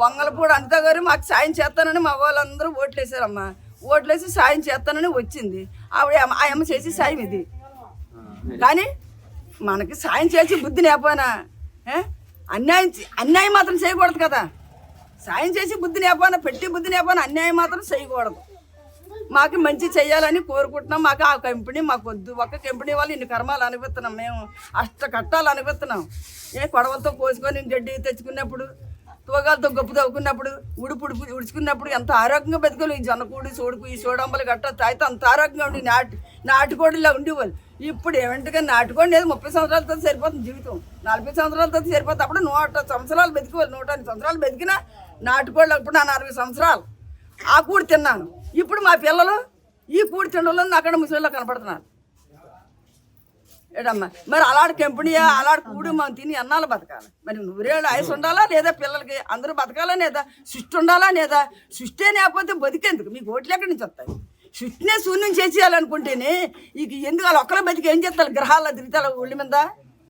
వంగలపూడి అనిత గారు మాకు సాయం చేస్తానని మా వాళ్ళందరూ ఓట్లేసారమ్మా. ఓట్లేసి సాయం చేస్తానని వచ్చింది ఆవిడ. ఆ అమ్మ చేసి సాయం ఇది. కానీ మనకి సాయం చేసి బుద్ధి లేకపోయినా అన్యాయం మాత్రం చేయకూడదు కదా. సాయం చేసి బుద్ధి లేకపోయినా పెట్టి బుద్ధి లేకపోయినా అన్యాయం మాత్రం చేయకూడదు. మాకు మంచి చెయ్యాలని కోరుకుంటున్నాం. మాకు ఆ కంపెనీ మాకు వద్దు. ఒక్క కంపెనీ వాళ్ళు ఇన్ని కర్మాలు అనిపిస్తున్నాం. మేము అష్ట కట్టాలు అనిపిస్తున్నాం. కొడవలతో కోసుకొని గడ్డి తెచ్చుకున్నప్పుడు, తోగాలతో గొప్ప తవ్వుకున్నప్పుడు, ఉడుచుకున్నప్పుడు ఎంత ఆరోగ్యంగా బతికోవాలి. ఈ జొన్నకూడి సోడుకు ఈ సోడంబలు గట్ట తాగితే అంత ఆరోగ్యంగా ఉండి నాటుకోడిలా ఉండేవాళ్ళు. ఇప్పుడు ఏమంటే నాటుకోండి ఏదో 30 సంవత్సరాలతో సరిపోతుంది జీవితం, 40 సంవత్సరాలతో సరిపోతుంది. అప్పుడు 100 సంవత్సరాలు బతికేవాళ్ళు. 105 సంవత్సరాలు బతికినా నాటుకోళ్ళు. అప్పుడు నా 40 సంవత్సరాలు ఆ కూడి తిన్నాను. ఇప్పుడు మా పిల్లలు ఈ కూడి తిండంలో అక్కడ ముసలిలో కనపడుతున్నారు. ఏడమ్మా మరి అలాంటి కంపెనీ అలాంటి కూడి మనం తిని అన్నాళ్ళు బతకాలి. మరి 100 ఏళ్ళు ఆయుసు ఉండాలా లేదా? పిల్లలకి అందరూ బతకాలా లేదా? సృష్టి ఉండాలా లేదా? సృష్టి లేకపోతే బతికేందుకు? మీకు ఓట్లు ఎక్కడి నుంచి వస్తాయి? సృష్టినే శూన్యం చేసేయాలనుకుంటేనే ఇక ఎందుకు వాళ్ళు ఒక్కరే బతికి ఏం చేస్తారు? గ్రహాల్లో తిరుగుతారు ఒళ్ళి మీద.